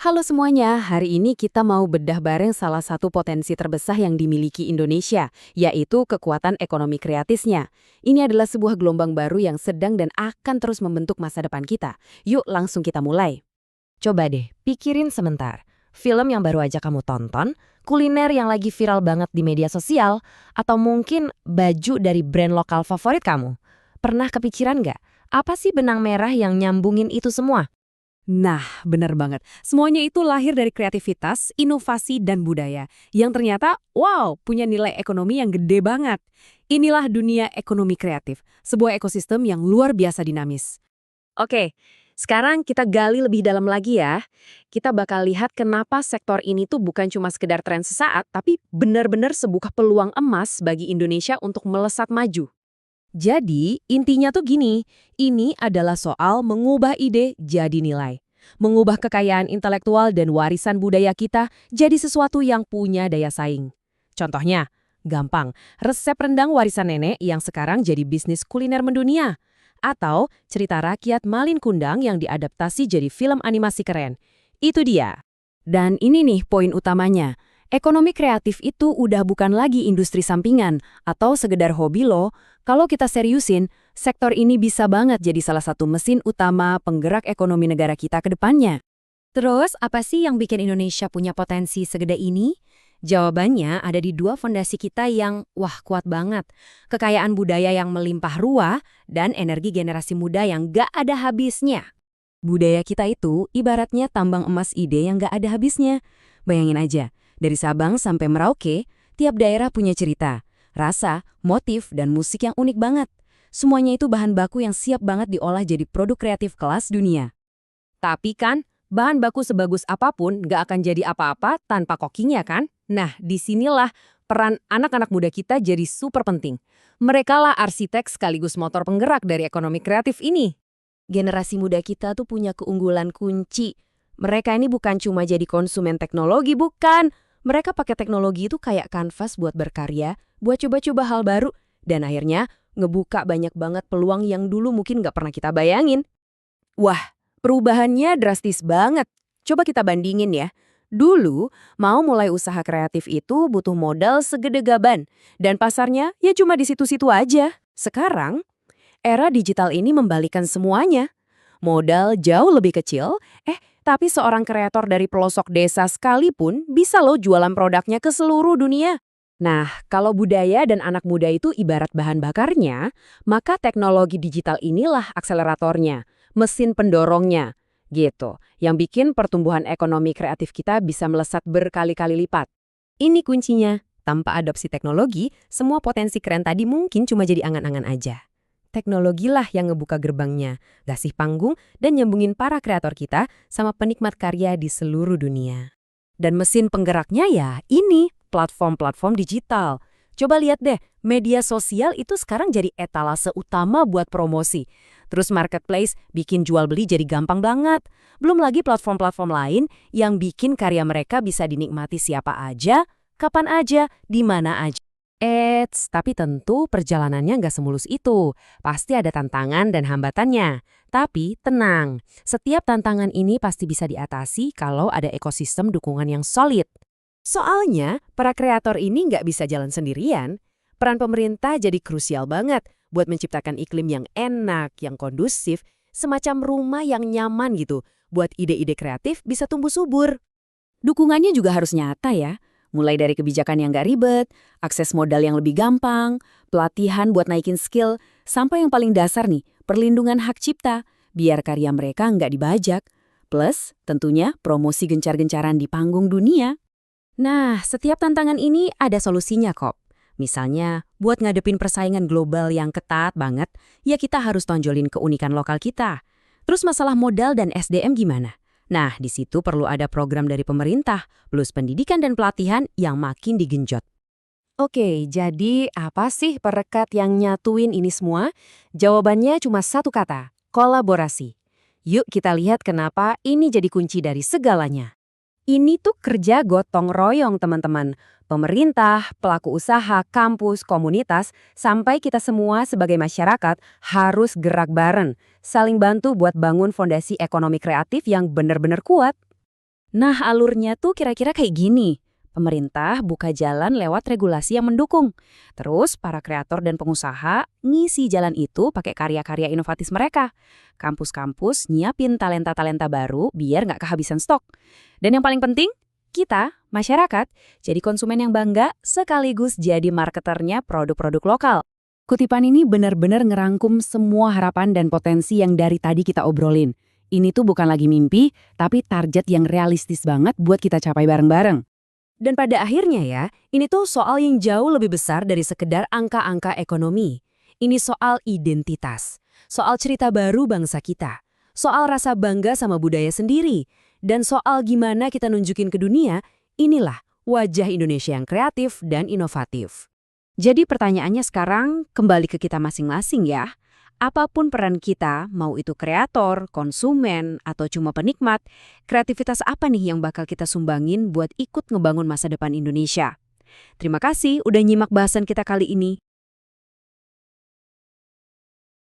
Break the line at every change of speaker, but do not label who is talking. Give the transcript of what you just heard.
Halo semuanya, hari ini kita mau bedah bareng salah satu potensi terbesar yang dimiliki Indonesia, yaitu kekuatan ekonomi kreatifnya. Ini adalah sebuah gelombang baru yang sedang dan akan terus membentuk masa depan kita. Yuk langsung kita mulai.
Coba deh, pikirin sebentar. Film yang baru aja kamu tonton, kuliner yang lagi viral banget di media sosial, atau mungkin baju dari brand lokal favorit kamu. Pernah kepikiran nggak? Apa sih benang merah yang nyambungin itu semua?
Nah, benar banget. Semuanya itu lahir dari kreativitas, inovasi, dan budaya. Yang ternyata, wow, punya nilai ekonomi yang gede banget. Inilah dunia ekonomi kreatif, sebuah ekosistem yang luar biasa dinamis.
Oke, sekarang kita gali lebih dalam lagi ya. Kita bakal lihat kenapa sektor ini tuh bukan cuma sekedar tren sesaat, tapi benar-benar sebuah peluang emas bagi Indonesia untuk melesat maju. Jadi, intinya tuh gini, ini adalah soal mengubah ide jadi nilai. Mengubah kekayaan intelektual dan warisan budaya kita jadi sesuatu yang punya daya saing. Contohnya, gampang, resep rendang warisan nenek yang sekarang jadi bisnis kuliner mendunia. Atau cerita rakyat Malin Kundang yang diadaptasi jadi film animasi keren. Itu dia.
Dan ini nih poin utamanya. Ekonomi kreatif itu udah bukan lagi industri sampingan atau sekedar hobi loh. Kalau kita seriusin, sektor ini bisa banget jadi salah satu mesin utama penggerak ekonomi negara kita ke depannya.
Terus, apa sih yang bikin Indonesia punya potensi segede ini? Jawabannya ada di dua fondasi kita yang, wah, kuat banget. Kekayaan budaya yang melimpah ruah dan energi generasi muda yang gak ada habisnya.
Budaya kita itu ibaratnya tambang emas ide yang gak ada habisnya. Bayangin aja, dari Sabang sampai Merauke, tiap daerah punya cerita, rasa, motif, dan musik yang unik banget. Semuanya itu bahan baku yang siap banget diolah jadi produk kreatif kelas dunia.
Tapi kan, bahan baku sebagus apapun gak akan jadi apa-apa tanpa kokinya kan? Nah, disinilah peran anak-anak muda kita jadi super penting. Mereka lah arsitek sekaligus motor penggerak dari ekonomi kreatif ini.
Generasi muda kita tuh punya keunggulan kunci. Mereka ini bukan cuma jadi konsumen teknologi, bukan. Mereka pakai teknologi itu kayak kanvas buat berkarya, buat coba-coba hal baru, dan akhirnya ngebuka banyak banget peluang yang dulu mungkin nggak pernah kita bayangin. Wah, perubahannya drastis banget. Coba kita bandingin ya. Dulu, mau mulai usaha kreatif itu butuh modal segede gaban, dan pasarnya ya cuma di situ-situ aja. Sekarang, era digital ini membalikan semuanya. Modal jauh lebih kecil, tapi seorang kreator dari pelosok desa sekalipun bisa loh jualan produknya ke seluruh dunia. Nah, kalau budaya dan anak muda itu ibarat bahan bakarnya, maka teknologi digital inilah akseleratornya, mesin pendorongnya, gitu, yang bikin pertumbuhan ekonomi kreatif kita bisa melesat berkali-kali lipat. Ini kuncinya, tanpa adopsi teknologi, semua potensi keren tadi mungkin cuma jadi angan-angan aja. Teknologilah yang ngebuka gerbangnya, ngasih panggung, dan nyambungin para kreator kita sama penikmat karya di seluruh dunia. Dan mesin penggeraknya ya ini, platform-platform digital. Coba lihat deh, media sosial itu sekarang jadi etalase utama buat promosi. Terus marketplace bikin jual beli jadi gampang banget. Belum lagi platform-platform lain yang bikin karya mereka bisa dinikmati siapa aja, kapan aja, di mana aja. Tapi tentu perjalanannya nggak semulus itu. Pasti ada tantangan dan hambatannya. Tapi tenang, setiap tantangan ini pasti bisa diatasi kalau ada ekosistem dukungan yang solid. Soalnya, para kreator ini nggak bisa jalan sendirian. Peran pemerintah jadi krusial banget buat menciptakan iklim yang enak, yang kondusif, semacam rumah yang nyaman gitu, buat ide-ide kreatif bisa tumbuh subur. Dukungannya juga harus nyata ya. Mulai dari kebijakan yang nggak ribet, akses modal yang lebih gampang, pelatihan buat naikin skill, sampai yang paling dasar nih, perlindungan hak cipta, biar karya mereka nggak dibajak. Plus, tentunya promosi gencar-gencaran di panggung dunia. Nah, setiap tantangan ini ada solusinya kok. Misalnya, buat ngadepin persaingan global yang ketat banget, ya kita harus tonjolin keunikan lokal kita. Terus masalah modal dan SDM gimana? Nah, di situ perlu ada program dari pemerintah, plus pendidikan dan pelatihan yang makin digenjot. Oke, jadi apa sih perekat yang nyatuin ini semua? Jawabannya cuma satu kata, kolaborasi. Yuk kita lihat kenapa ini jadi kunci dari segalanya. Ini tuh kerja gotong royong teman-teman. Pemerintah, pelaku usaha, kampus, komunitas, sampai kita semua sebagai masyarakat harus gerak bareng, saling bantu buat bangun fondasi ekonomi kreatif yang benar-benar kuat. Nah, alurnya tuh kira-kira kayak gini. Pemerintah buka jalan lewat regulasi yang mendukung. Terus, para kreator dan pengusaha ngisi jalan itu pakai karya-karya inovatif mereka. Kampus-kampus nyiapin talenta-talenta baru biar nggak kehabisan stok. Dan yang paling penting, kita, masyarakat, jadi konsumen yang bangga sekaligus jadi marketernya produk-produk lokal.
Kutipan ini benar-benar ngerangkum semua harapan dan potensi yang dari tadi kita obrolin. Ini tuh bukan lagi mimpi, tapi target yang realistis banget buat kita capai bareng-bareng.
Dan pada akhirnya ya, ini tuh soal yang jauh lebih besar dari sekedar angka-angka ekonomi. Ini soal identitas, soal cerita baru bangsa kita, soal rasa bangga sama budaya sendiri, dan soal gimana kita nunjukin ke dunia, inilah wajah Indonesia yang kreatif dan inovatif. Jadi pertanyaannya sekarang kembali ke kita masing-masing ya. Apapun peran kita, mau itu kreator, konsumen, atau cuma penikmat, kreativitas apa nih yang bakal kita sumbangin buat ikut ngebangun masa depan Indonesia? Terima kasih udah nyimak bahasan kita kali ini.